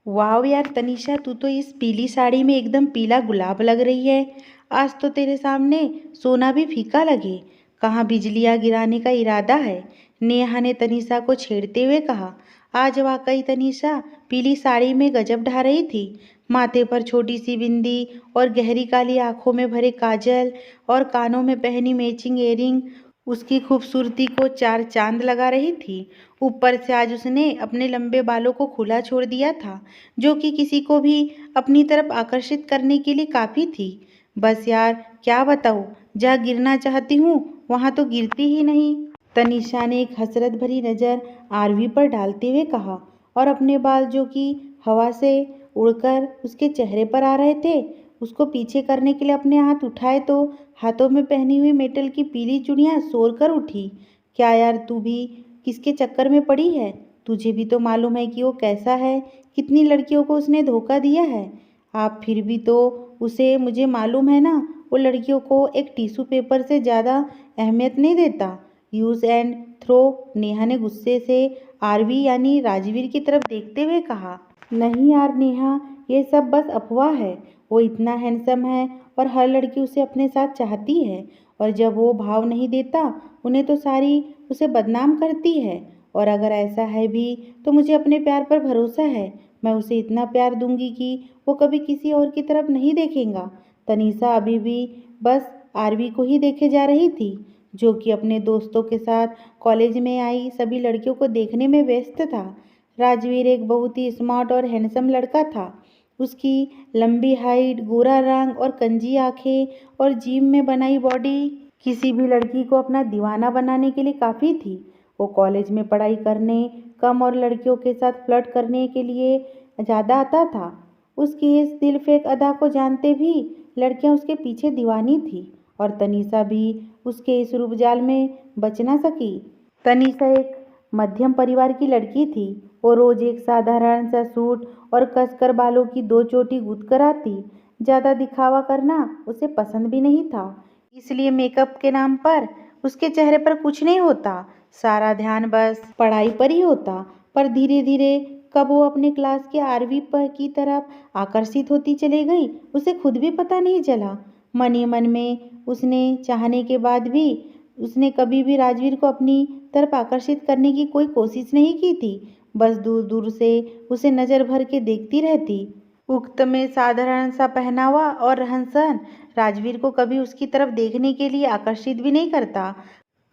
वाह यार तनीषा, तू तो इस पीली साड़ी में एकदम पीला गुलाब लग रही है। आज तो तेरे सामने सोना भी फीका लगे। कहाँ बिजलियां गिराने का इरादा है? नेहा ने तनीषा को छेड़ते हुए कहा। आज वाकई तनीषा पीली साड़ी में गजब ढा रही थी। माथे पर छोटी सी बिंदी और गहरी काली आंखों में भरे काजल और कानों में पहनी मैचिंग इयररिंग उसकी खूबसूरती को चार चांद लगा रही थी। ऊपर से आज उसने अपने लंबे बालों को खुला छोड़ दिया था, जो कि किसी को भी अपनी तरफ आकर्षित करने के लिए काफ़ी थी। बस यार क्या बताऊँ, जहाँ गिरना चाहती हूँ वहाँ तो गिरती ही नहीं। तनिषा ने एक हसरत भरी नज़र आरवी पर डालते हुए कहा और अपने बाल जो कि हवा से उड़कर उसके चेहरे पर आ रहे थे उसको पीछे करने के लिए अपने हाथ उठाए तो हाथों में पहनी हुई मेटल की पीली चूड़ियां शोर कर उठी। क्या यार, तू भी किसके चक्कर में पड़ी है? तुझे भी तो मालूम है कि वो कैसा है, कितनी लड़कियों को उसने धोखा दिया है। आप फिर भी तो उसे, मुझे मालूम है ना, वो लड़कियों को एक टिश्यू पेपर से ज़्यादा अहमियत नहीं देता। Use and throw. नेहा ने गुस्से से आरवी यानी राजवीर की तरफ देखते हुए कहा। नहीं यार नेहा, ये सब बस अफवाह है। वो इतना हैंडसम है और हर लड़की उसे अपने साथ चाहती है, और जब वो भाव नहीं देता उन्हें तो सारी उसे बदनाम करती है। और अगर ऐसा है भी तो मुझे अपने प्यार पर भरोसा है। मैं उसे इतना प्यार दूंगी कि वो कभी किसी और की तरफ नहीं देखेगा। तनीषा अभी भी बस आरवी को ही देखे जा रही थी, जो कि अपने दोस्तों के साथ कॉलेज में आई सभी लड़कियों को देखने में व्यस्त था। राजवीर एक बहुत ही स्मार्ट और हैंडसम लड़का था। उसकी लंबी हाइट, गोरा रंग और कंजी आंखें और जिम में बनाई बॉडी किसी भी लड़की को अपना दीवाना बनाने के लिए काफ़ी थी। वो कॉलेज में पढ़ाई करने कम और लड़कियों के साथ फ्लर्ट करने के लिए ज़्यादा आता था। उसकी इस दिल फेंक अदा को जानते भी लड़कियां उसके पीछे दीवानी थी, और तनीषा भी उसके इस रूपजाल में बच ना सकी। तनीषा एक मध्यम परिवार की लड़की थी। वो रोज एक साधारण सा सूट और कसकर बालों की दो चोटी गूंथ कर आती। ज़्यादा दिखावा करना उसे पसंद भी नहीं था, इसलिए मेकअप के नाम पर उसके चेहरे पर कुछ नहीं होता। सारा ध्यान बस पढ़ाई पर ही होता। पर धीरे धीरे कब वो अपने क्लास के आरवी पर की तरफ आकर्षित होती चली गई, उसे खुद भी पता नहीं चला। मन ही मन में उसने चाहने के बाद भी उसने कभी भी राजवीर को अपनी तरफ आकर्षित करने की कोई कोशिश नहीं की थी। बस दूर दूर से उसे नज़र भर के देखती रहती। उक्त में साधारण सा पहनावा और रहन सहन राजवीर को कभी उसकी तरफ देखने के लिए आकर्षित भी नहीं करता।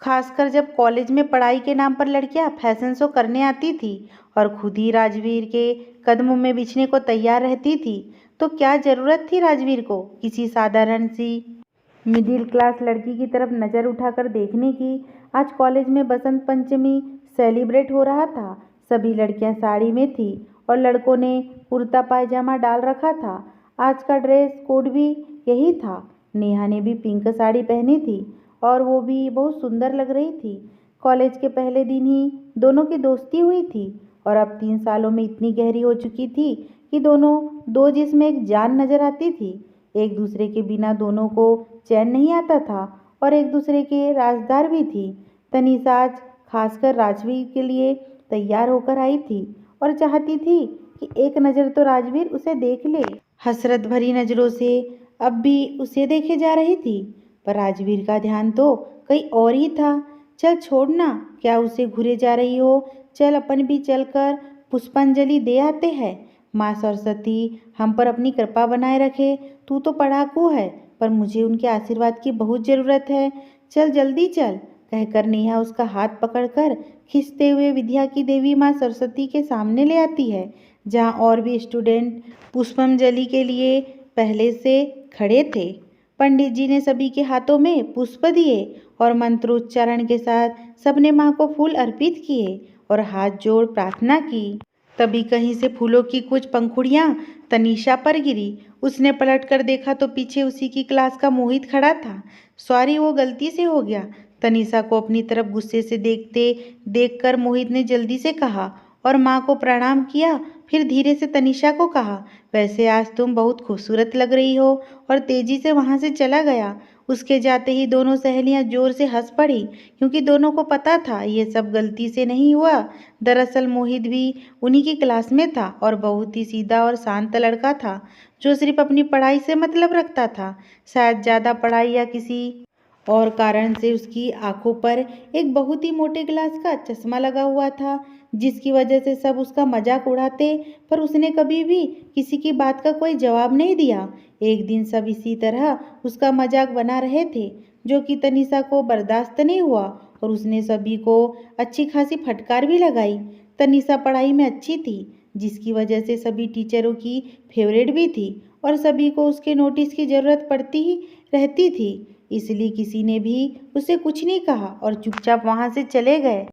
खासकर जब कॉलेज में पढ़ाई के नाम पर लड़कियां फैशन शो करने आती थी और खुद ही राजवीर के कदमों में बिछने को तैयार रहती थी, तो क्या जरूरत थी राजवीर को किसी साधारण सी मिडिल क्लास लड़की की तरफ नज़र उठाकर देखने की। आज कॉलेज में बसंत पंचमी सेलिब्रेट हो रहा था। सभी लड़कियां साड़ी में थी और लड़कों ने कुर्ता पायजामा डाल रखा था। आज का ड्रेस कोड भी यही था। नेहा ने भी पिंक साड़ी पहनी थी और वो भी बहुत सुंदर लग रही थी। कॉलेज के पहले दिन ही दोनों की दोस्ती हुई थी और अब 3 सालों में इतनी गहरी हो चुकी थी कि दोनों दो जिसमें एक जान नजर आती थी। एक दूसरे के बिना दोनों को चैन नहीं आता था और एक दूसरे के राजदार भी थी। तनीषा आज खासकर राजवीर के लिए तैयार होकर आई थी और चाहती थी कि एक नज़र तो राजवीर उसे देख ले। हसरत भरी नज़रों से अब भी उसे देखे जा रही थी, पर राजवीर का ध्यान तो कहीं और ही था। चल छोड़ना, क्या उसे घूरे जा रही हो? चल अपन भी चलकर पुष्पांजलि दे आते हैं। माँ सरस्वती हम पर अपनी कृपा बनाए रखे। तू तो पढ़ाकू है, पर मुझे उनके आशीर्वाद की बहुत ज़रूरत है। चल जल्दी चल, कहकर नेहा उसका हाथ पकड़कर खींचते हुए विद्या की देवी माँ सरस्वती के सामने ले आती है, जहाँ और भी स्टूडेंट पुष्पांजलि के लिए पहले से खड़े थे। पंडित जी ने सभी के हाथों में पुष्प दिए और मंत्रोच्चारण के साथ सबने माँ को फूल अर्पित किए और हाथ जोड़ प्रार्थना की। तभी कहीं से फूलों की कुछ पंखुड़ियां तनीषा पर गिरी। उसने पलट कर देखा तो पीछे उसी की क्लास का मोहित खड़ा था। सॉरी, वो गलती से हो गया। तनीषा को अपनी तरफ गुस्से से देखते देखकर मोहित ने जल्दी से कहा और माँ को प्रणाम किया फिर धीरे से तनीषा को कहा, वैसे आज तुम बहुत खूबसूरत लग रही हो, और तेजी से वहाँ से चला गया। उसके जाते ही दोनों सहेलियां जोर से हंस पड़ी, क्योंकि दोनों को पता था ये सब गलती से नहीं हुआ। दरअसल मोहित भी उन्हीं की क्लास में था और बहुत ही सीधा और शांत लड़का था, जो सिर्फ अपनी पढ़ाई से मतलब रखता था। शायद ज़्यादा पढ़ाई या किसी और कारण से उसकी आंखों पर एक बहुत ही मोटे ग्लास का चश्मा लगा हुआ था, जिसकी वजह से सब उसका मजाक उड़ाते, पर उसने कभी भी किसी की बात का कोई जवाब नहीं दिया। एक दिन सब इसी तरह उसका मजाक बना रहे थे, जो कि तनीषा को बर्दाश्त नहीं हुआ और उसने सभी को अच्छी खासी फटकार भी लगाई। तनीषा पढ़ाई में अच्छी थी, जिसकी वजह से सभी टीचरों की फेवरेट भी थी और सभी को उसके नोटिस की ज़रूरत पड़ती ही रहती थी। इसलिए किसी ने भी उसे कुछ नहीं कहा और चुपचाप वहां से चले गए।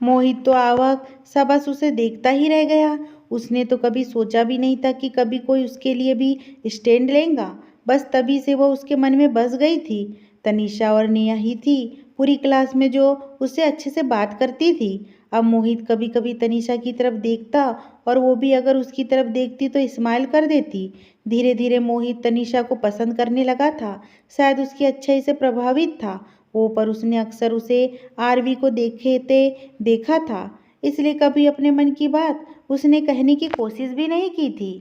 मोहित तो आवक सबस उसे देखता ही रह गया। उसने तो कभी सोचा भी नहीं था कि कभी कोई उसके लिए भी स्टैंड लेगा। बस तभी से वो उसके मन में बस गई थी। तनीषा और नेहा ही थी पूरी क्लास में जो उससे अच्छे से बात करती थी। अब मोहित कभी कभी तनीषा की तरफ देखता और वो भी अगर उसकी तरफ देखती तो स्माइल कर देती। धीरे धीरे मोहित तनीषा को पसंद करने लगा था। शायद उसकी अच्छाई से प्रभावित था वो, पर उसने अक्सर उसे आरवी को देखा था, इसलिए कभी अपने मन की बात उसने कहने की कोशिश भी नहीं की थी।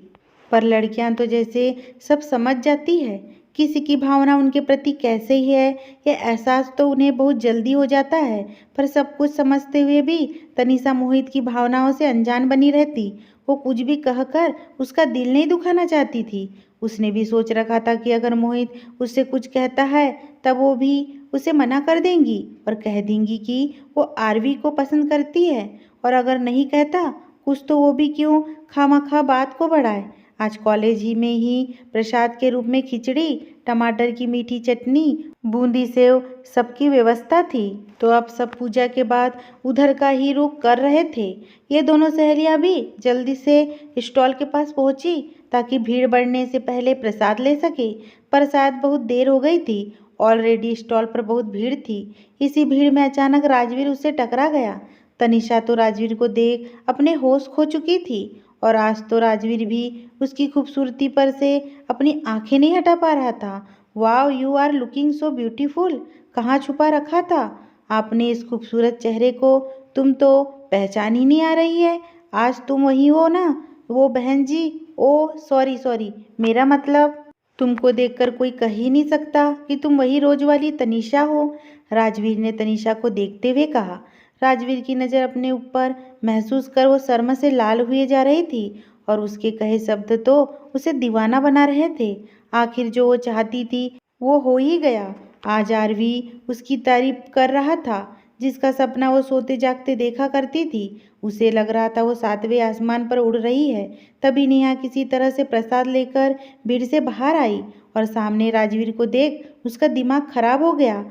पर लड़कियां तो जैसे सब समझ जाती है, किसी की भावना उनके प्रति कैसे ही है ये एहसास तो उन्हें बहुत जल्दी हो जाता है। पर सब कुछ समझते हुए भी तनीषा मोहित की भावनाओं से अनजान बनी रहती। वो कुछ भी कहकर उसका दिल नहीं दुखाना चाहती थी। उसने भी सोच रखा था कि अगर मोहित उससे कुछ कहता है तब वो भी उसे मना कर देंगी और कह देंगी कि वो आरवी को पसंद करती है, और अगर नहीं कहता कुछ तो वो भी क्यों खामखा बात को बढ़ाए। आज कॉलेज ही में ही प्रसाद के रूप में खिचड़ी, टमाटर की मीठी चटनी, बूंदी सेव सबकी व्यवस्था थी। तो अब सब पूजा के बाद उधर का ही रुख कर रहे थे। ये दोनों सहेलियां भी जल्दी से स्टॉल के पास पहुंची ताकि भीड़ बढ़ने से पहले प्रसाद ले सके। पर शायद बहुत देर हो गई थी। ऑलरेडी स्टॉल पर बहुत भीड़ थी। इसी भीड़ में अचानक राजवीर उससे टकरा गया। तनिषा तो राजवीर को देख अपने होश खो चुकी थी और आज तो राजवीर भी उसकी खूबसूरती पर से अपनी आंखें नहीं हटा पा रहा था। Wow, you are looking so beautiful. कहाँ छुपा रखा था आपने इस खूबसूरत चेहरे को? तुम तो पहचान ही नहीं आ रही है। आज तुम वही हो ना, वो बहन जी? ओ सॉरी सॉरी, मेरा मतलब तुमको देखकर कोई कह ही नहीं सकता कि तुम वही रोज वाली तनीषा हो। राजवीर ने तनीषा को देखते हुए कहा। राजवीर की नज़र अपने ऊपर महसूस कर वो शर्म से लाल हुए जा रही थी और उसके कहे शब्द तो उसे दीवाना बना रहे थे। आखिर जो वो चाहती थी वो हो ही गया। आज आरवी उसकी तारीफ कर रहा था, जिसका सपना वो सोते जागते देखा करती थी। उसे लग रहा था वो सातवें आसमान पर उड़ रही है। तभी नेहा किसी तरह से प्रसाद लेकर भीड़ से बाहर आई और सामने राजवीर को देख उसका दिमाग खराब हो गया।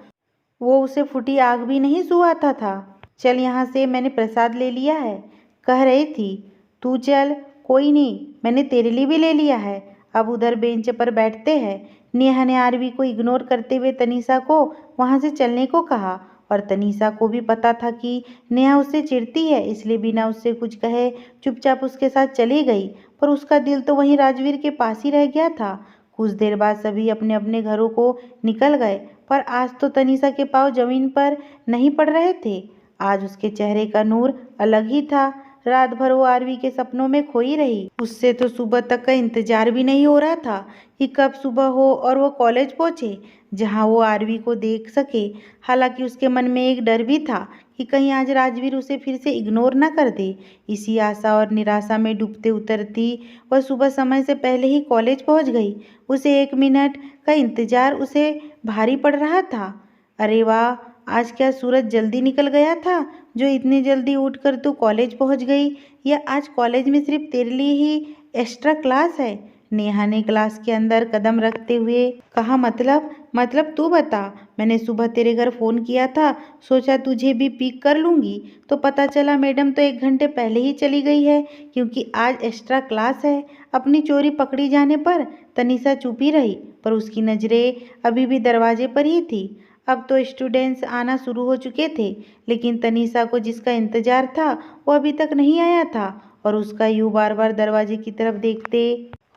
वो उसे फूटी आग भी नहीं सुहाता था। चल यहाँ से, मैंने प्रसाद ले लिया है, कह रही थी। तू चल। कोई नहीं, मैंने तेरे लिए भी ले लिया है। अब उधर बेंच पर बैठते हैं। नेहा ने आरवी को इग्नोर करते हुए तनीषा को वहाँ से चलने को कहा और तनीषा को भी पता था कि नेहा उससे चिढ़ती है, इसलिए बिना उससे कुछ कहे चुपचाप उसके साथ चली गई। पर उसका दिल तो वहीं राजवीर के पास ही रह गया था। कुछ देर बाद सभी अपने अपने घरों को निकल गए, पर आज तो तनीषा के पाँव जमीन पर नहीं पड़ रहे थे। आज उसके चेहरे का नूर अलग ही था। रात भर वो आरवी के सपनों में खोई रही। उससे तो सुबह तक का इंतजार भी नहीं हो रहा था कि कब सुबह हो और वो कॉलेज पहुंचे, जहां वो आरवी को देख सके। हालांकि उसके मन में एक डर भी था कि कहीं आज राजवीर उसे फिर से इग्नोर न कर दे। इसी आशा और निराशा में डूबते उतरती वह सुबह समय से पहले ही कॉलेज पहुंच गई। उसे 1 मिनट का इंतजार उसे भारी पड़ रहा था। अरे वाह, आज क्या सूरज जल्दी निकल गया था जो इतनी जल्दी उठकर तू कॉलेज पहुंच गई? या आज कॉलेज में सिर्फ तेरे लिए ही एक्स्ट्रा क्लास है? नेहा ने क्लास के अंदर कदम रखते हुए कहा। मतलब तू बता। मैंने सुबह तेरे घर फ़ोन किया था, सोचा तुझे भी पिक कर लूँगी, तो पता चला मैडम तो 1 घंटे पहले ही चली गई है क्योंकि आज एक्स्ट्रा क्लास है। अपनी चोरी पकड़ी जाने पर तनीषा चुप ही रही, पर उसकी नज़रें अभी भी दरवाजे पर ही थी। अब तो स्टूडेंट्स आना शुरू हो चुके थे, लेकिन तनीषा को जिसका इंतजार था वो अभी तक नहीं आया था और उसका यूं बार बार दरवाजे की तरफ देखते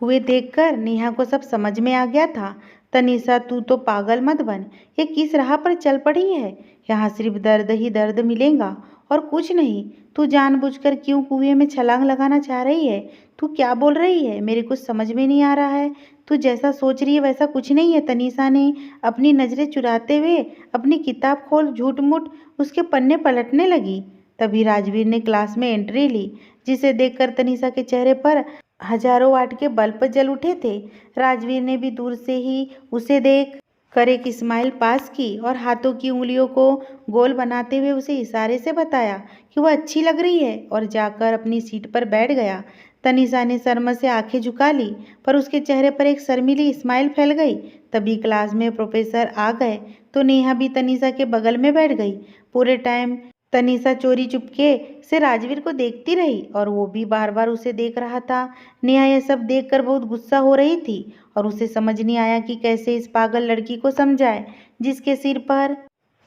हुए देखकर नेहा को सब समझ में आ गया था। तनीषा, तू तो पागल मत बन। ये किस राह पर चल पड़ी है? यहाँ सिर्फ दर्द ही दर्द मिलेगा और कुछ नहीं। तू जानबूझकर क्यों कुएं में छलांग लगाना चाह रही है? तू क्या बोल रही है? मेरे कुछ समझ में नहीं आ रहा है। तू जैसा सोच रही है वैसा कुछ नहीं है। तनीषा ने अपनी नजरें चुराते हुए अपनी किताब खोल झूठ मूठ उसके पन्ने पलटने लगी। तभी राजवीर ने क्लास में एंट्री ली, जिसे देखकर तनीषा के चेहरे पर हजारों वाट के बल्ब जल उठे थे। राजवीर ने भी दूर से ही उसे देख कर एक स्माइल पास की और हाथों की उंगलियों को गोल बनाते हुए उसे इशारे से बताया कि वह अच्छी लग रही है और जाकर अपनी सीट पर बैठ गया। तनीषा ने शर्म से आंखें झुका ली, पर उसके चेहरे पर एक शर्मीली स्माइल फैल गई। तभी क्लास में प्रोफेसर आ गए तो नेहा भी तनीषा के बगल में बैठ गई। पूरे टाइम तनीषा चोरी चुपके से राजवीर को देखती रही और वो भी बार बार उसे देख रहा था। नेहा यह सब देखकर बहुत गुस्सा हो रही थी और उसे समझ नहीं आया कि कैसे इस पागल लड़की को समझाए जिसके सिर पर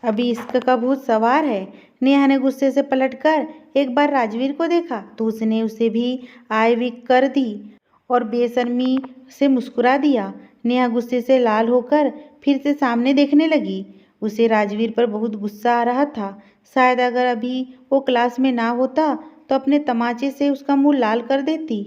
अभी इश्क का भूत सवार है। नेहा ने गुस्से से पलटकर एक बार राजवीर को देखा तो उसने उसे भी आई विक कर दी और बेशर्मी से मुस्कुरा दिया। नेहा गुस्से से लाल होकर फिर से सामने देखने लगी। उसे राजवीर पर बहुत गुस्सा आ रहा था। शायद अगर अभी वो क्लास में ना होता तो अपने तमाचे से उसका मुंह लाल कर देती।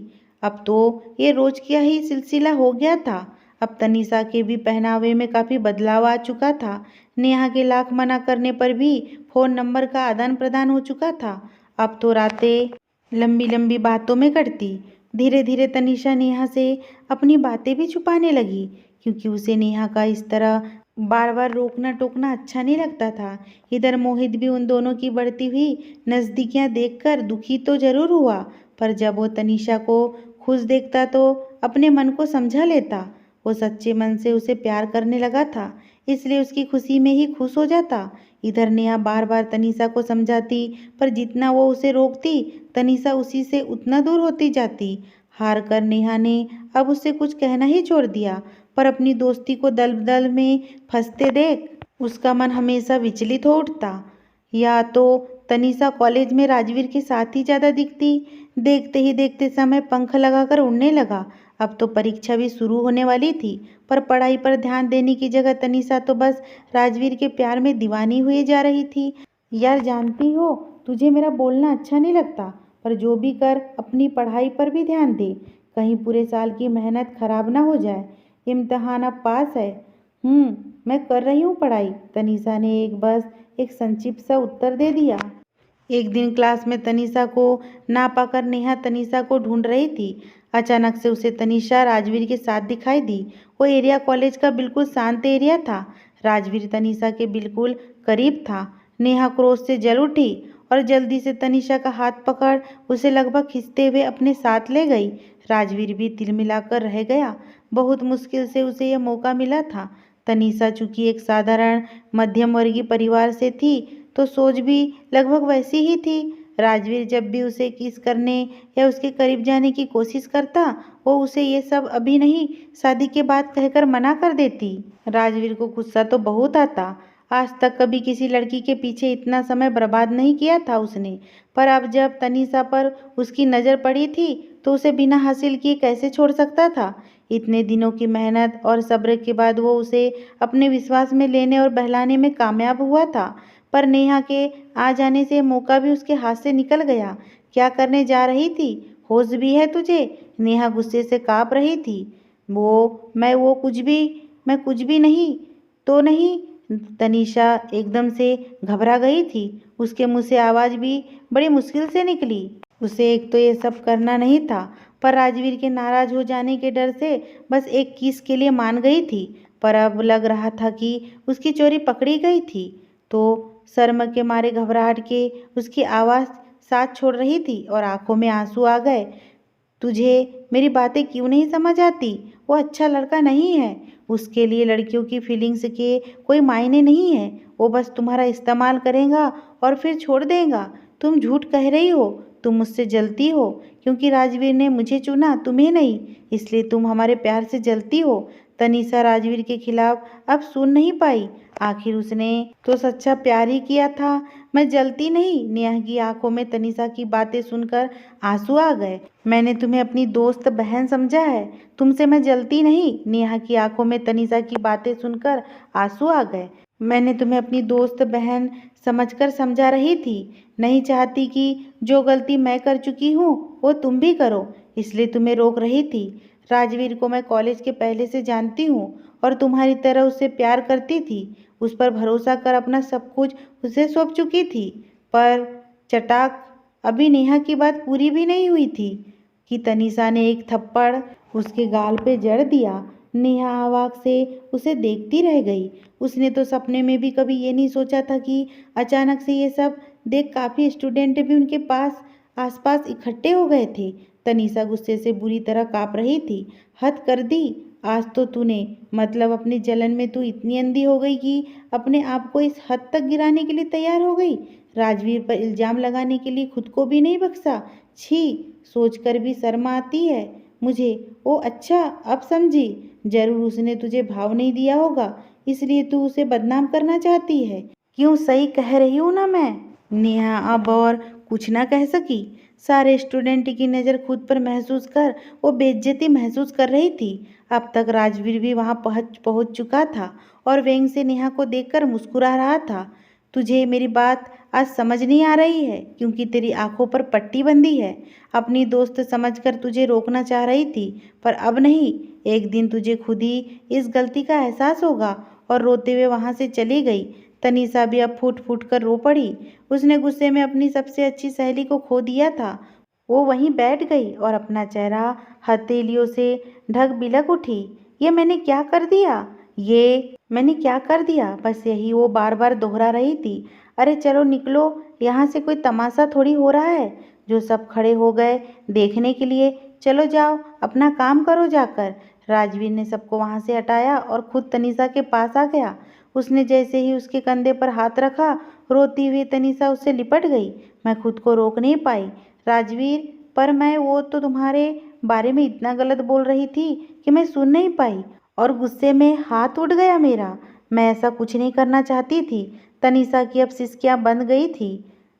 अब तो ये रोज का ही सिलसिला हो गया था। अब तनीषा के भी पहनावे में काफ़ी बदलाव आ चुका था। नेहा के लाख मना करने पर भी फ़ोन नंबर का आदान प्रदान हो चुका था। अब तो रातें लंबी लंबी बातों में कटती। धीरे धीरे तनीषा नेहा से अपनी बातें भी छुपाने लगी, क्योंकि उसे नेहा का इस तरह बार बार रोकना टोकना अच्छा नहीं लगता था। इधर मोहित भी उन दोनों की बढ़ती हुई नज़दीकियां देखकर दुखी तो जरूर हुआ, पर जब वो तनीषा को खुश देखता तो अपने मन को समझा लेता। वो सच्चे मन से उसे प्यार करने लगा था, इसलिए उसकी खुशी में ही खुश हो जाता। इधर नेहा बार बार तनीषा को समझाती, पर जितना वो उसे रोकती तनीषा उसी से उतना दूर होती जाती। हार कर नेहा ने अब उससे कुछ कहना ही छोड़ दिया, पर अपनी दोस्ती को दलदल में फंसते देख उसका मन हमेशा विचलित हो उठता। या तो तनीषा कॉलेज में राजवीर के साथ ही ज़्यादा दिखती। देखते ही देखते समय पंख लगाकर उड़ने लगा। अब तो परीक्षा भी शुरू होने वाली थी, पर पढ़ाई पर ध्यान देने की जगह तनीषा तो बस राजवीर के प्यार में दीवानी हुई जा रही थी। यार, जानती हो तुझे मेरा बोलना अच्छा नहीं लगता, पर जो भी कर अपनी पढ़ाई पर भी ध्यान दे, कहीं पूरे साल की मेहनत खराब ना हो जाए। इम्तिहान अब पास है। मैं कर रही हूँ पढ़ाई, तनीषा ने एक संक्षिप्त सा उत्तर दे दिया। एक दिन क्लास में तनीषा को ना पाकर नेहा तनीषा को ढूंढ रही थी। अचानक से उसे तनीषा राजवीर के साथ दिखाई दी। वो एरिया कॉलेज का बिल्कुल शांत एरिया था। राजवीर तनीषा के बिल्कुल करीब था। नेहा क्रोध से जल उठी और जल्दी से तनीषा का हाथ पकड़ उसे लगभग खींचते हुए अपने साथ ले गई। राजवीर भी तिलमिलाकर रह गया। बहुत मुश्किल से उसे यह मौका मिला था। तनीषा चूंकि एक साधारण मध्यम वर्गीय परिवार से थी, तो सोच भी लगभग वैसी ही थी। राजवीर जब भी उसे किस करने या उसके करीब जाने की कोशिश करता, वो उसे ये सब अभी नहीं, शादी के बाद कहकर मना कर देती। राजवीर को गुस्सा तो बहुत आता। आज तक कभी किसी लड़की के पीछे इतना समय बर्बाद नहीं किया था उसने, पर अब जब तनीषा पर उसकी नज़र पड़ी थी तो उसे बिना हासिल किए कैसे छोड़ सकता था। इतने दिनों की मेहनत और सब्र के बाद वो उसे अपने विश्वास में लेने और बहलाने में कामयाब हुआ था, पर नेहा के आ जाने से मौका भी उसके हाथ से निकल गया। क्या करने जा रही थी? होश भी है तुझे? नेहा गुस्से से काँप रही थी। मैं कुछ भी नहीं तो नहीं। तनीषा एकदम से घबरा गई थी। उसके मुंह से आवाज़ भी बड़ी मुश्किल से निकली। उसे एक तो ये सब करना नहीं था, पर राजवीर के नाराज हो जाने के डर से बस एक किस के लिए मान गई थी। पर अब लग रहा था कि उसकी चोरी पकड़ी गई थी, तो शर्म के मारे घबराहट के उसकी आवाज़ साथ छोड़ रही थी और आंखों में आंसू आ गए। तुझे मेरी बातें क्यों नहीं समझ आती? वो अच्छा लड़का नहीं है। उसके लिए लड़कियों की फीलिंग्स के कोई मायने नहीं है। वो बस तुम्हारा इस्तेमाल करेगा और फिर छोड़ देगा। तुम झूठ कह रही हो। तुम मुझसे जलती हो क्योंकि राजवीर ने मुझे चुना, तुम्हें नहीं, इसलिए तुम हमारे प्यार से जलती हो। तनीषा राजवीर के खिलाफ अब सुन नहीं पाई। आखिर उसने तो सच्चा प्यार ही किया था। मैं जलती नहीं। नेहा की आंखों में तनीषा की बातें सुनकर आंसू आ गए। मैंने तुम्हें अपनी दोस्त बहन समझा है, तुमसे मैं जलती नहीं। नेहा की आंखों में तनीषा की बातें सुनकर आंसू आ गए। मैंने तुम्हें अपनी दोस्त बहन समझकर समझा रही थी, नहीं चाहती कि जो गलती मैं कर चुकी हूँ वो तुम भी करो, इसलिए तुम्हें रोक रही थी। राजवीर को मैं कॉलेज के पहले से जानती हूँ और तुम्हारी तरह उससे प्यार करती थी। उस पर भरोसा कर अपना सब कुछ उसे सौंप चुकी थी। पर चटाक, अभी नेहा की बात पूरी भी नहीं हुई थी कि तनीषा ने एक थप्पड़ उसके गाल पे जड़ दिया। नेहा अवाक से उसे देखती रह गई। उसने तो सपने में भी कभी ये नहीं सोचा था कि अचानक से ये सब देख काफ़ी स्टूडेंट भी उनके पास आसपास इकट्ठे हो गए थे। तनीषा गुस्से से बुरी तरह काँप रही थी। हद कर दी आज तो तूने, मतलब अपनी जलन में तू इतनी अंधी हो गई कि अपने आप को इस हद तक गिराने के लिए तैयार हो गई। राजवीर पर इल्ज़ाम लगाने के लिए खुद को भी नहीं बख्शा। छी, सोचकर भी शर्म आती है मुझे। ओ अच्छा, अब समझी। जरूर उसने तुझे भाव नहीं दिया होगा, इसलिए तू उसे बदनाम करना चाहती है। क्यों, सही कह रही हूँ ना मैं? नेहा अब और कुछ ना कह सकी। सारे स्टूडेंट की नज़र खुद पर महसूस कर वो बेइज्जती महसूस कर रही थी। अब तक राजवीर भी वहाँ पहुँच चुका था और व्यंग से नेहा को देखकर मुस्कुरा रहा था। तुझे मेरी बात आज समझ नहीं आ रही है क्योंकि तेरी आंखों पर पट्टी बंधी है। अपनी दोस्त समझकर तुझे रोकना चाह रही थी, पर अब नहीं। एक दिन तुझे खुद ही इस गलती का एहसास होगा। और रोते हुए वहाँ से चली गई। तनीषा भी अब फूट फूट कर रो पड़ी। उसने गुस्से में अपनी सबसे अच्छी सहेली को खो दिया था। वो वहीं बैठ गई और अपना चेहरा हथेलियों से ढक बिलख उठी। ये मैंने क्या कर दिया, ये मैंने क्या कर दिया, बस यही वो बार बार दोहरा रही थी। अरे चलो निकलो, यहाँ से कोई तमाशा थोड़ी हो रहा है जो सब खड़े हो गए देखने के लिए। चलो जाओ, अपना काम करो जाकर। राजवीर ने सबको वहाँ से हटाया और खुद तनीषा के पास आ गया। उसने जैसे ही उसके कंधे पर हाथ रखा, रोती हुई तनीषा उससे लिपट गई। मैं खुद को रोक नहीं पाई राजवीर, पर मैं वो तो तुम्हारे बारे में इतना गलत बोल रही थी कि मैं सुन नहीं पाई और गुस्से में हाथ उठ गया मेरा। मैं ऐसा कुछ नहीं करना चाहती थी। तनीषा की अब सिसकियाँ बंद गई थी।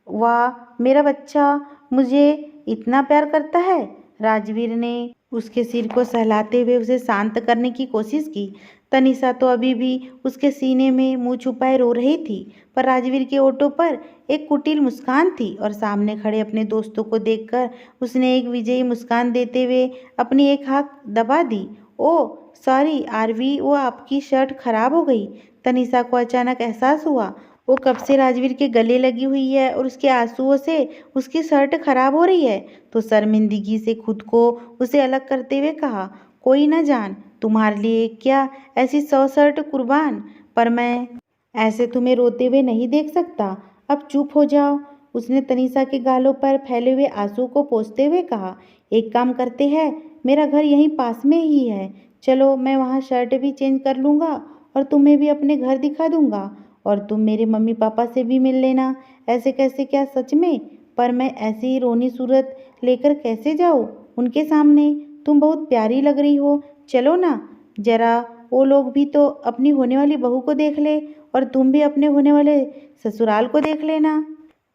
वाह, मेरा बच्चा मुझे इतना प्यार करता है। राजवीर ने उसके सिर को सहलाते हुए उसे शांत करने की कोशिश की। तनीषा तो अभी भी उसके सीने में मुंह छुपाए रो रही थी, पर राजवीर के ओठों पर एक कुटिल मुस्कान थी और सामने खड़े अपने दोस्तों को देखकर उसने एक विजयी मुस्कान देते हुए अपनी एक आंख दबा दी। ओह सॉरी आरवी, वो आपकी शर्ट खराब हो गई। तनीषा को अचानक एहसास हुआ वो कब से राजवीर के गले लगी हुई है और उसके आंसुओं से उसकी शर्ट खराब हो रही है। तो शर्मिंदगी से खुद को उसे अलग करते हुए कहा, कोई ना जान, तुम्हारे लिए क्या ऐसी 100 शर्ट कुर्बान, पर मैं ऐसे तुम्हें रोते हुए नहीं देख सकता। अब चुप हो जाओ। उसने तनीषा के गालों पर फैले हुए आंसू को पोंछते हुए कहा, एक काम करते हैं, मेरा घर यहीं पास में ही है, चलो मैं वहाँ शर्ट भी चेंज कर लूँगा और तुम्हें भी अपने घर दिखा दूँगा और तुम मेरे मम्मी पापा से भी मिल लेना। ऐसे कैसे, क्या सच में? पर मैं ऐसी ही रोनी सूरत लेकर कैसे जाऊँ उनके सामने? तुम बहुत प्यारी लग रही हो, चलो ना जरा, वो लोग भी तो अपनी होने वाली बहू को देख ले और तुम भी अपने होने वाले ससुराल को देख लेना।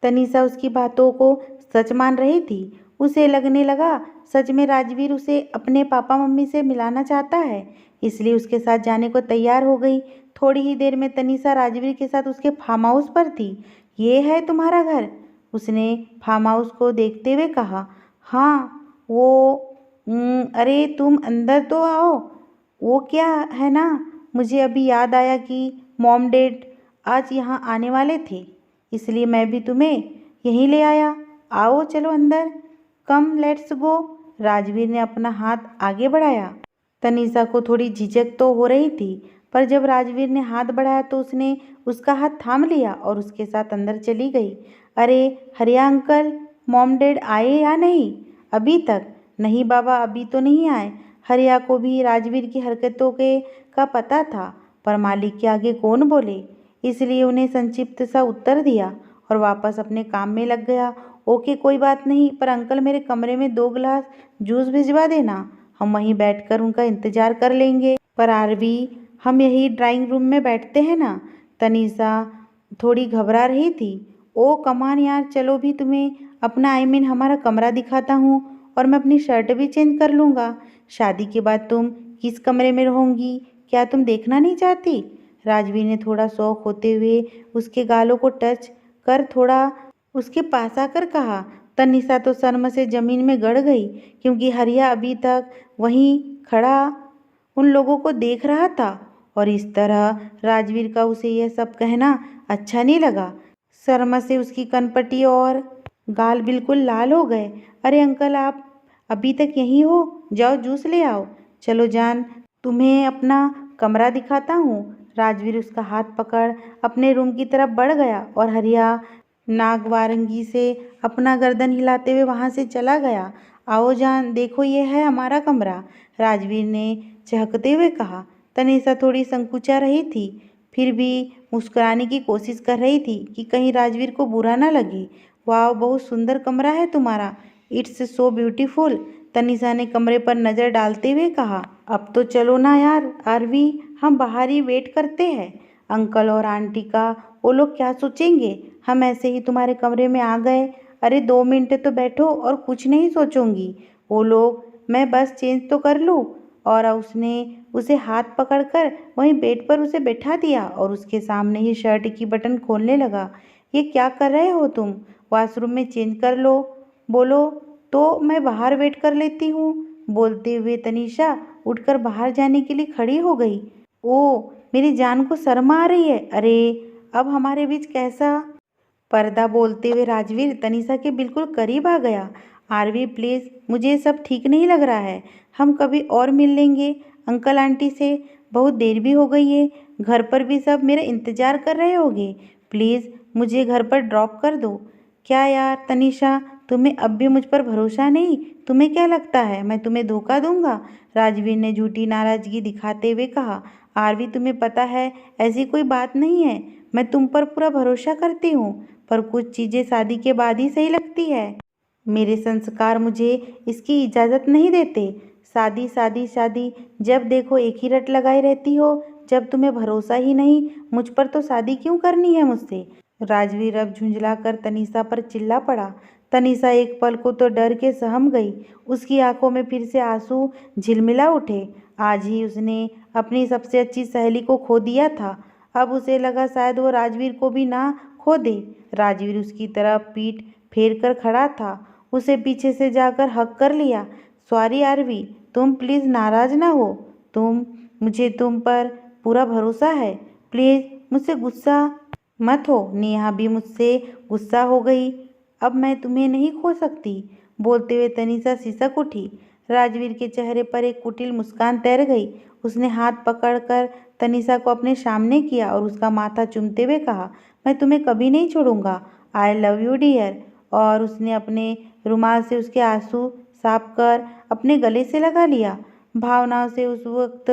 तनीषा उसकी बातों को सच मान रही थी। उसे लगने लगा सच में राजवीर उसे अपने पापा मम्मी से मिलाना चाहता है, इसलिए उसके साथ जाने को तैयार हो गई। थोड़ी ही देर में तनीषा राजवीर के साथ उसके फार्म हाउस पर थी। ये है तुम्हारा घर? उसने फार्म हाउस को देखते हुए कहा। हाँ वो अरे तुम अंदर तो आओ। वो क्या है ना, मुझे अभी याद आया कि मॉम डैड आज यहाँ आने वाले थे, इसलिए मैं भी तुम्हें यहीं ले आया। आओ चलो अंदर, कम लेट्स गो। राजवीर ने अपना हाथ आगे बढ़ाया। तनीषा को थोड़ी झिझक तो हो रही थी, पर जब राजवीर ने हाथ बढ़ाया तो उसने उसका हाथ थाम लिया और उसके साथ अंदर चली गई। अरे हरिया अंकल, मॉम डैड आए या नहीं? अभी तक नहीं बाबा, अभी तो नहीं आए। हरिया को भी राजवीर की हरकतों के का पता था, पर मालिक के आगे कौन बोले, इसलिए उन्हें संक्षिप्त सा उत्तर दिया और वापस अपने काम में लग गया। ओके कोई बात नहीं, पर अंकल मेरे कमरे में 2 गिलास जूस भिजवा देना, हम वहीं बैठकर उनका इंतजार कर लेंगे। पर आरवी, हम यही ड्राइंग रूम में बैठते हैं ना। तनीषा थोड़ी घबरा रही थी। ओ कमान यार, चलो भी तुम्हें अपना हमारा कमरा दिखाता हूँ, और मैं अपनी शर्ट भी चेंज कर लूँगा। शादी के बाद तुम किस कमरे में रहोगी, क्या तुम देखना नहीं चाहती? राजवीर ने थोड़ा शौक होते हुए उसके गालों को टच कर थोड़ा उसके पास आकर कहा। तनिषा तो शर्म से जमीन में गड़ गई, क्योंकि हरिया अभी तक वहीं खड़ा उन लोगों को देख रहा था, और इस तरह राजवीर का उसे यह सब कहना अच्छा नहीं लगा। शर्म से उसकी कनपटी और गाल बिल्कुल लाल हो गए। अरे अंकल, आप अभी तक यहीं हो? जाओ जूस ले आओ। चलो जान, तुम्हें अपना कमरा दिखाता हूँ। राजवीर उसका हाथ पकड़ अपने रूम की तरफ बढ़ गया, और हरिया नागवारंगी से अपना गर्दन हिलाते हुए वहाँ से चला गया। आओ जान, देखो ये है हमारा कमरा, राजवीर ने चहकते हुए कहा। तनीषा थोड़ी संकुचा रही थी, फिर भी मुस्कुराने की कोशिश कर रही थी कि कहीं राजवीर को बुरा ना लगे। वाह, बहुत सुंदर कमरा है तुम्हारा, इट्स सो ब्यूटीफुल, तनीषा ने कमरे पर नज़र डालते हुए कहा। अब तो चलो ना यार आरवी, हम बाहर ही वेट करते हैं। अंकल और आंटी का वो लोग क्या सोचेंगे, हम ऐसे ही तुम्हारे कमरे में आ गए। अरे 2 मिनट तो बैठो और कुछ नहीं सोचूंगी वो लोग, मैं बस चेंज तो कर लूँ। और उसने उसे हाथ पकड़कर वहीं बेड पर उसे बैठा दिया और उसके सामने ही शर्ट की बटन खोलने लगा। ये क्या कर रहे हो तुम? वॉशरूम में चेंज कर लो, बोलो तो मैं बाहर वेट कर लेती हूँ। बोलते हुए तनीषा उठकर बाहर जाने के लिए खड़ी हो गई। ओ, मेरी जान को शर्म आ रही है। अरे अब हमारे बीच कैसा पर्दा? बोलते हुए राजवीर तनीषा के बिल्कुल करीब आ गया। आरवी प्लीज़, मुझे ये सब ठीक नहीं लग रहा है, हम कभी और मिल लेंगे अंकल आंटी से, बहुत देर भी हो गई है, घर पर भी सब मेरा इंतज़ार कर रहे होंगे, प्लीज़ मुझे घर पर ड्रॉप कर दो। क्या यार तनीषा, तुम्हें अब भी मुझ पर भरोसा नहीं? तुम्हें क्या लगता है मैं तुम्हें धोखा दूंगा? राजवीर ने झूठी नाराज़गी दिखाते हुए कहा। आरवी, तुम्हें पता है ऐसी कोई बात नहीं है, मैं तुम पर पूरा भरोसा करती हूँ, पर कुछ चीज़ें शादी के बाद ही सही लगती है। मेरे संस्कार मुझे इसकी इजाज़त नहीं देते। शादी शादी शादी, जब देखो एक ही रट लगाई रहती हो। जब तुम्हें भरोसा ही नहीं मुझ पर, तो शादी क्यों करनी है मुझसे? राजवीर अब झुंझलाकर तनीषा पर चिल्ला पड़ा। तनीषा एक पल को तो डर के सहम गई, उसकी आंखों में फिर से आंसू झिलमिला उठे। आज ही उसने अपनी सबसे अच्छी सहेली को खो दिया था, अब उसे लगा शायद वो राजवीर को भी ना खो दे। राजवीर उसकी तरफ पीठ फेर कर खड़ा था, उसे पीछे से जाकर हक कर लिया। सॉरी आरवी, तुम प्लीज़ नाराज़ ना हो, मुझे तुम पर पूरा भरोसा है, प्लीज़ मुझसे गुस्सा मत हो। नेहा भी मुझसे गुस्सा हो गई, अब मैं तुम्हें नहीं खो सकती। बोलते हुए तनीषा सिसक उठी। राजवीर के चेहरे पर एक कुटिल मुस्कान तैर गई। उसने हाथ पकड़कर तनीषा को अपने सामने किया और उसका माथा चूमते हुए कहा, मैं तुम्हें कभी नहीं छोड़ूंगा, आई लव यू डियर। और उसने अपने रुमाल से उसके आंसू साफ कर अपने गले से लगा लिया। भावनाओं से उस वक्त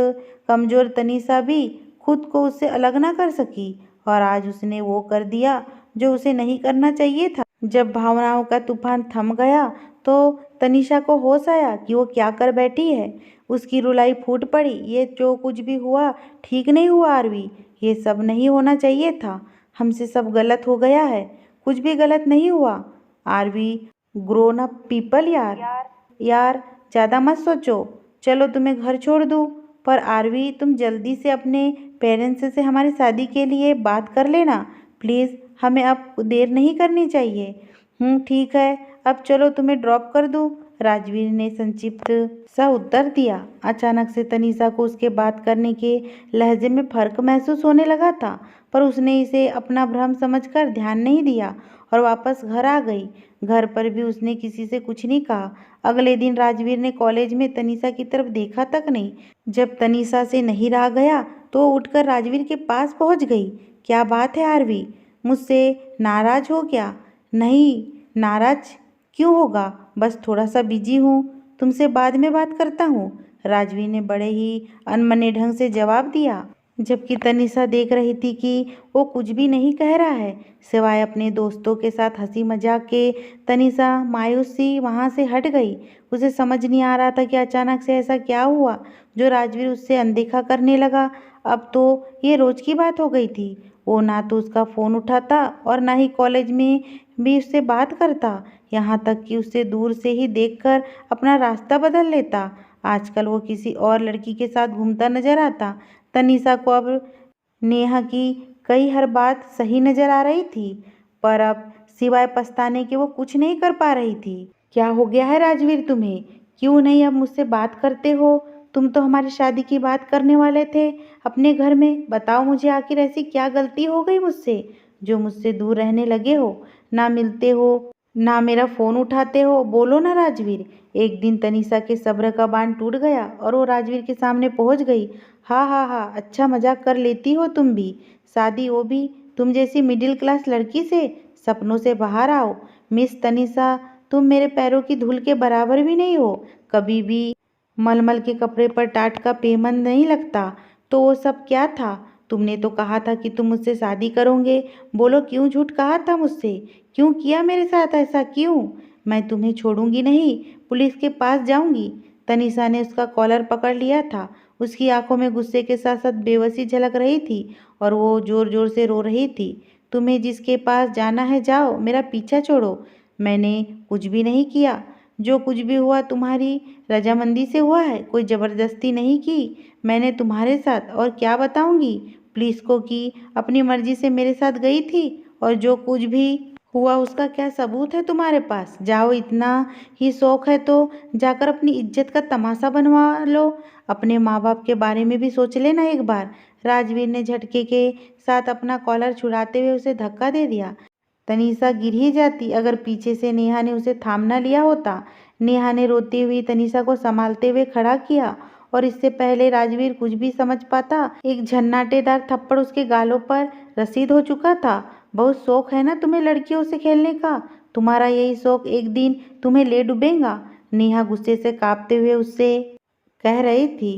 कमज़ोर तनीषा भी खुद को उससे अलग ना कर सकी, और आज उसने वो कर दिया जो उसे नहीं करना चाहिए था। जब भावनाओं का तूफान थम गया तो तनीषा को होश आया कि वो क्या कर बैठी है। उसकी रुलाई फूट पड़ी। ये जो कुछ भी हुआ ठीक नहीं हुआ आरवी, ये सब नहीं होना चाहिए था, हमसे सब गलत हो गया है। कुछ भी गलत नहीं हुआ आरवी, ग्रोन अप पीपल यार। यार ज़्यादा मत सोचो, चलो तुम्हें घर छोड़ दूँ। पर आरवी, तुम जल्दी से अपने पेरेंट्स से हमारी शादी के लिए बात कर लेना प्लीज़, हमें अब देर नहीं करनी चाहिए। ठीक है, अब चलो तुम्हें ड्रॉप कर दूँ, राजवीर ने संक्षिप्त सा उत्तर दिया। अचानक से तनीषा को उसके बात करने के लहजे में फर्क महसूस होने लगा था, पर उसने इसे अपना भ्रम समझकर ध्यान नहीं दिया और वापस घर आ गई। घर पर भी उसने किसी से कुछ नहीं कहा। अगले दिन राजवीर ने कॉलेज में तनीषा की तरफ देखा तक नहीं। जब तनीषा से नहीं रहा गया तो उठकर राजवीर के पास पहुंच गई। क्या बात है आरवी, मुझसे नाराज हो क्या? नहीं, नाराज क्यों होगा, बस थोड़ा सा बिजी हूँ, तुमसे बाद में बात करता हूँ, राजवीर ने बड़े ही अनमने ढंग से जवाब दिया। जबकि तनिषा देख रही थी कि वो कुछ भी नहीं कह रहा है सिवाय अपने दोस्तों के साथ हंसी मजाक के। तनिषा मायूस सी वहाँ से हट गई। उसे समझ नहीं आ रहा था कि अचानक से ऐसा क्या हुआ जो राजवीर उससे अनदेखा करने लगा। अब तो ये रोज की बात हो गई थी। वो ना तो उसका फ़ोन उठाता और ना ही कॉलेज में भी उससे बात करता। यहाँ तक कि उससे दूर से ही देखकर अपना रास्ता बदल लेता। आजकल वो किसी और लड़की के साथ घूमता नजर आता। तनिषा को अब नेहा की कई हर बात सही नजर आ रही थी, पर अब सिवाय पछताने के वो कुछ नहीं कर पा रही थी। क्या हो गया है राजवीर तुम्हें? क्यों नहीं अब मुझसे बात करते हो? तुम तो हमारी शादी की बात करने वाले थे अपने घर में। बताओ मुझे आखिर ऐसी क्या गलती हो गई मुझसे जो मुझसे दूर रहने लगे हो, ना मिलते हो ना मेरा फ़ोन उठाते हो? बोलो ना राजवीर। एक दिन तनिषा के सब्र का बांध टूट गया और वो राजवीर के सामने पहुंच गई। हाँ हाँ हाँ, अच्छा मजाक कर लेती हो तुम भी। शादी वो भी तुम जैसी मिडिल क्लास लड़की से? सपनों से बाहर आओ मिस तनिषा। तुम मेरे पैरों की धूल के बराबर भी नहीं हो। कभी भी मलमल के कपड़े पर टाट का पेमंद नहीं लगता। तो वो सब क्या था? तुमने तो कहा था कि तुम मुझसे शादी करोगे। बोलो क्यों झूठ कहा था मुझसे? क्यों किया मेरे साथ ऐसा? क्यों? मैं तुम्हें छोड़ूंगी नहीं, पुलिस के पास जाऊंगी। तनिषा ने उसका कॉलर पकड़ लिया था। उसकी आंखों में गुस्से के साथ साथ बेबसी झलक रही थी और वो जोर जोर से रो रही थी। तुम्हें जिसके पास जाना है जाओ, मेरा पीछा छोड़ो। मैंने कुछ भी नहीं किया। जो कुछ भी हुआ तुम्हारी रजामंदी से हुआ है, कोई ज़बरदस्ती नहीं की मैंने तुम्हारे साथ। और क्या बताऊंगी पुलिस को कि अपनी मर्जी से मेरे साथ गई थी? और जो कुछ भी हुआ उसका क्या सबूत है तुम्हारे पास? जाओ, इतना ही शौक है तो जाकर अपनी इज्जत का तमाशा बनवा लो। अपने माँ बाप के बारे में भी सोच लेना एक बार। राजवीर ने झटके के साथ अपना कॉलर छुड़ाते हुए उसे धक्का दे दिया। तनिषा गिर ही जाती अगर पीछे से नेहा ने उसे थाम ना लिया होता। नेहा ने रोती हुई तनिषा को संभालते हुए खड़ा किया और इससे पहले राजवीर कुछ भी समझ पाता एक झन्नाटेदार थप्पड़ उसके गालों पर रसीद हो चुका था। बहुत शौक है ना तुम्हें लड़कियों से खेलने का? तुम्हारा यही शौक एक दिन तुम्हें ले डूबेगा। नेहा गुस्से से कांपते हुए उससे कह रही थी।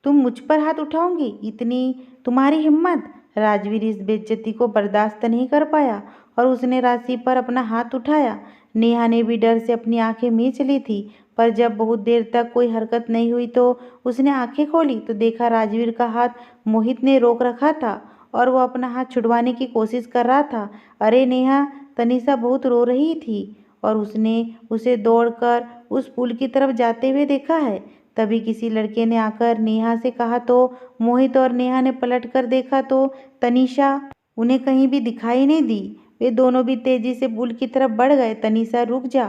तुम मुझ पर हाथ उठाओगी? इतनी तुम्हारी हिम्मत? राजवीर इस बेइज्जती को बर्दाश्त नहीं कर पाया और उसने राशि पर अपना हाथ उठाया। नेहा ने भी डर से अपनी आंखें मींच ली थी, पर जब बहुत देर तक कोई हरकत नहीं हुई तो उसने आंखें खोली तो देखा राजवीर का हाथ मोहित ने रोक रखा था और वो अपना हाथ छुड़वाने की कोशिश कर रहा था। अरे नेहा! तनिषा बहुत रो रही थी और उसने उसे दौड़कर उस पुल की तरफ जाते हुए देखा है। तभी किसी लड़के ने आकर नेहा से कहा तो मोहित और नेहा ने पलटकर देखा तो तनिषा उन्हें कहीं भी दिखाई नहीं दी। वे दोनों भी तेजी से पुल की तरफ बढ़ गए। तनिषा रुक जा,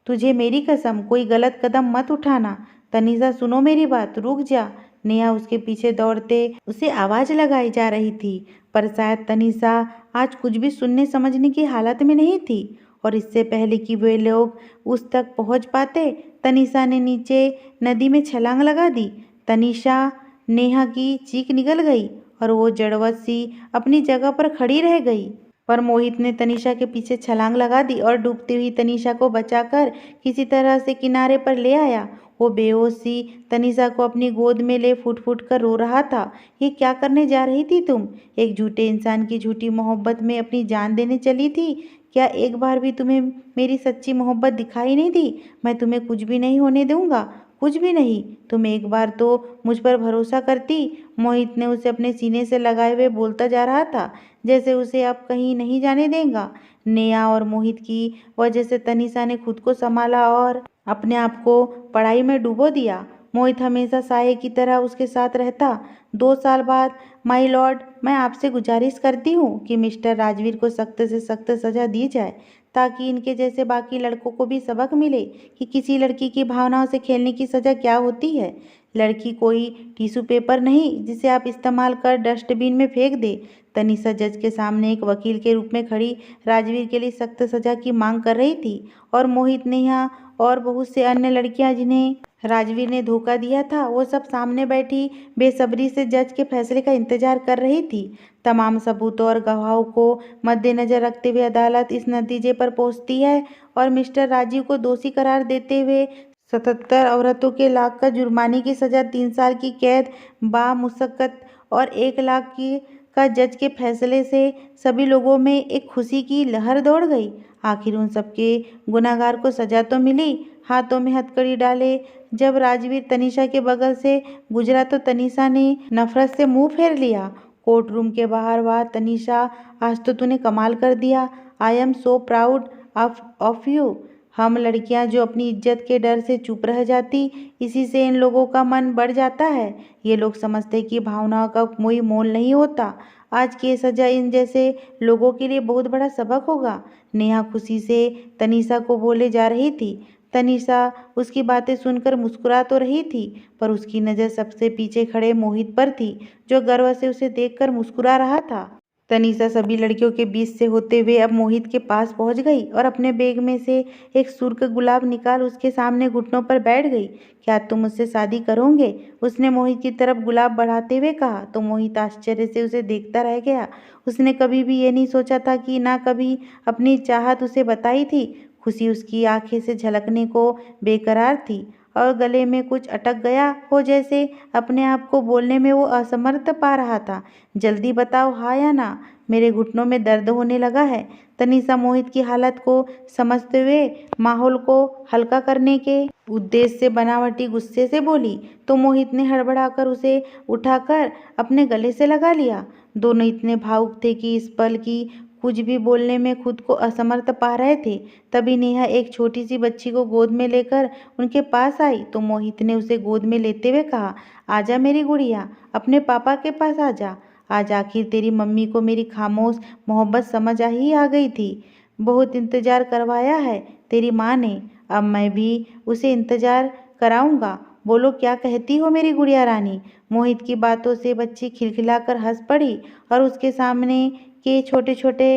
तुझे मेरी कसम, कोई गलत कदम मत उठाना। तनिषा सुनो मेरी बात, रुक जा। नेहा उसके पीछे दौड़ते उसे आवाज लगाई जा रही थी, पर शायद तनिषा आज कुछ भी सुनने समझने की हालत में नहीं थी। और इससे पहले कि वे लोग उस तक पहुंच पाते तनिषा ने नीचे नदी में छलांग लगा दी। तनिषा! नेहा की चीख निकल गई और वो जड़वत सी अपनी जगह पर खड़ी रह गई। पर मोहित ने तनिषा के पीछे छलांग लगा दी और डूबती हुई तनिषा को बचाकर किसी तरह से किनारे पर ले आया। वो बेहोश सी तनिषा को अपनी गोद में ले फुट फुट कर रो रहा था। ये क्या करने जा रही थी तुम? एक झूठे इंसान की झूठी मोहब्बत में अपनी जान देने चली थी? क्या एक बार भी तुम्हें मेरी सच्ची मोहब्बत दिखाई नहीं दी? मैं तुम्हें कुछ भी नहीं होने दूंगा, कुछ भी नहीं। तुम एक बार तो मुझ पर भरोसा करती। मोहित ने उसे अपने सीने से लगाए हुए बोलता जा रहा था, जैसे उसे अब कहीं नहीं जाने देगा। नेहा और मोहित की वजह से तनिषा ने खुद को संभाला और अपने आप को पढ़ाई में डुबो दिया। मोहित हमेशा साये की तरह उसके साथ रहता। 2 साल बाद, माय लॉर्ड, मैं आपसे गुजारिश करती हूँ कि मिस्टर राजवीर को सख्त से सख्त सजा दी जाए, ताकि इनके जैसे बाकी लड़कों को भी सबक मिले कि किसी लड़की की भावनाओं से खेलने की सजा क्या होती है। लड़की कोई टिश्यू पेपर नहीं जिसे आप इस्तेमाल कर डस्टबिन में फेंक दे। तनिषा जज के सामने एक वकील के रूप में खड़ी राजवीर के लिए सख्त सजा की मांग कर रही थी और मोहित, नेहा और बहुत से अन्य लड़कियां जिन्हें राजवीर ने धोखा दिया था, वो सब सामने बैठी बेसब्री से जज के फैसले का इंतजार कर रही थी। तमाम सबूतों और गवाहों को मद्देनजर रखते हुए अदालत इस नतीजे पर पहुंचती है और मिस्टर राजीव को दोषी करार देते हुए 77 औरतों के लाख का जुर्माने की सजा, 3 साल की कैद बामुशक्कत और 1 लाख की का जज के फैसले से सभी लोगों में एक खुशी की लहर दौड़ गई। आखिर उन सबके गुनहगार को सजा तो मिली। हाथों में हथकड़ी डाले जब राजवीर तनीषा के बगल से गुजरा तो तनीषा ने नफरत से मुंह फेर लिया। कोर्ट रूम के बाहर वाह तनीषा, आज तो तूने कमाल कर दिया। I am so proud of you. हम लड़कियां जो अपनी इज्जत के डर से चुप रह जाती, इसी से इन लोगों का मन बढ़ जाता है। ये लोग समझते कि भावनाओं का कोई मोल नहीं होता। आज की ये सजा इन जैसे लोगों के लिए बहुत बड़ा सबक होगा। नेहा खुशी से तनीषा को बोले जा रही थी। तनीषा उसकी बातें सुनकर मुस्कुरा तो रही थी, पर उसकी नज़र सबसे पीछे खड़े मोहित पर थी, जो गर्व से उसे देखकर मुस्कुरा रहा था। तनीषा सभी लड़कियों के बीच से होते हुए अब मोहित के पास पहुंच गई और अपने बैग में से एक सुर्ख गुलाब निकाल उसके सामने घुटनों पर बैठ गई। क्या तुम मुझसे शादी करोगे? उसने मोहित की तरफ गुलाब बढ़ाते हुए कहा। तो मोहित आश्चर्य से उसे देखता रह गया। उसने कभी भी ये नहीं सोचा था कि ना कभी अपनी चाहत उसे बताई थी। खुशी उसकी आंखें से झलकने को बेकरार थी और गले में कुछ अटक गया हो, जैसे अपने आप को बोलने में वो असमर्थ पा रहा था। जल्दी बताओ, हाँ या ना? मेरे घुटनों में दर्द होने लगा है। तनीषा मोहित की हालत को समझते हुए माहौल को हल्का करने के उद्देश्य से बनावटी गुस्से से बोली। तो मोहित ने हड़बड़ाकर उसे उठाकर अपने गले से लगा लिया। दोनों इतने भावुक थे कि इस पल की कुछ भी बोलने में खुद को असमर्थ पा रहे थे। तभी नेहा एक छोटी सी बच्ची को गोद में लेकर उनके पास आई। तो मोहित ने उसे गोद में लेते हुए कहा, आजा मेरी गुड़िया, अपने पापा के पास आजा। आज आखिर तेरी मम्मी को मेरी खामोश मोहब्बत समझ ही आ गई थी। बहुत इंतजार करवाया है तेरी माँ ने, अब मैं भी उसे इंतजार कराऊंगा। बोलो क्या कहती हो मेरी गुड़िया रानी? मोहित की बातों से बच्ची खिलखिलाकर हंस पड़ी और उसके सामने के छोटे छोटे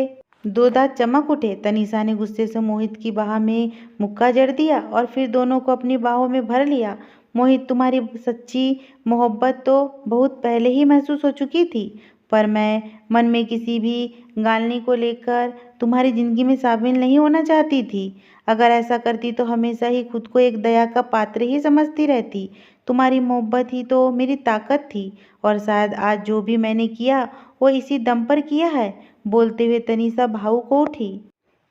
2 दांत चमक उठे। तनीषा ने गुस्से से मोहित की बाह में मुक्का जड़ दिया और फिर दोनों को अपनी बाहों में भर लिया। मोहित, तुम्हारी सच्ची मोहब्बत तो बहुत पहले ही महसूस हो चुकी थी, पर मैं मन में किसी भी गालनी को लेकर तुम्हारी जिंदगी में शामिल नहीं होना चाहती थी। अगर ऐसा करती तो हमेशा ही खुद को एक दया का पात्र ही समझती रहती। तुम्हारी मोहब्बत ही तो मेरी ताकत थी और शायद आज जो भी मैंने किया वो इसी दम पर किया है। बोलते हुए तनीषा भावुक हो उठी।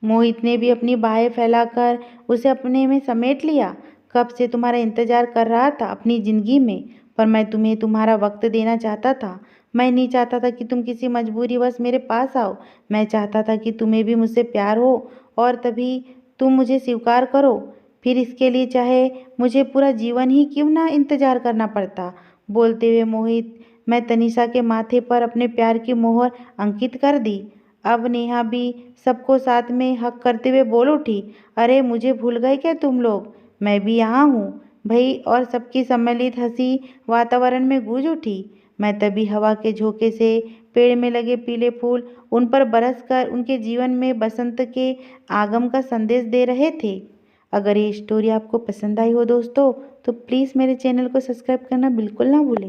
मोहित ने भी अपनी बाहें फैलाकर उसे अपने में समेट लिया। कब से तुम्हारा इंतजार कर रहा था अपनी जिंदगी में, पर मैं तुम्हें तुम्हारा वक्त देना चाहता था। मैं नहीं चाहता था कि तुम किसी मजबूरीवश मेरे पास आओ। मैं चाहता था कि तुम्हें भी मुझसे प्यार हो और तभी तुम मुझे स्वीकार करो। फिर इसके लिए चाहे मुझे पूरा जीवन ही क्यों ना इंतजार करना पड़ता। बोलते हुए मोहित मैं तनीषा के माथे पर अपने प्यार की मोहर अंकित कर दी। अब नेहा भी सबको साथ में हक करते हुए बोल उठी, अरे मुझे भूल गए क्या तुम लोग? मैं भी यहाँ हूँ भाई। और सबकी सम्मिलित हंसी वातावरण में गूंज उठी। मैं तभी हवा के झोंके से पेड़ में लगे पीले फूल उन पर बरस कर उनके जीवन में बसंत के आगम का संदेश दे रहे थे। अगर ये स्टोरी आपको पसंद आई हो दोस्तों, तो प्लीज़ मेरे चैनल को सब्सक्राइब करना बिल्कुल ना भूलें।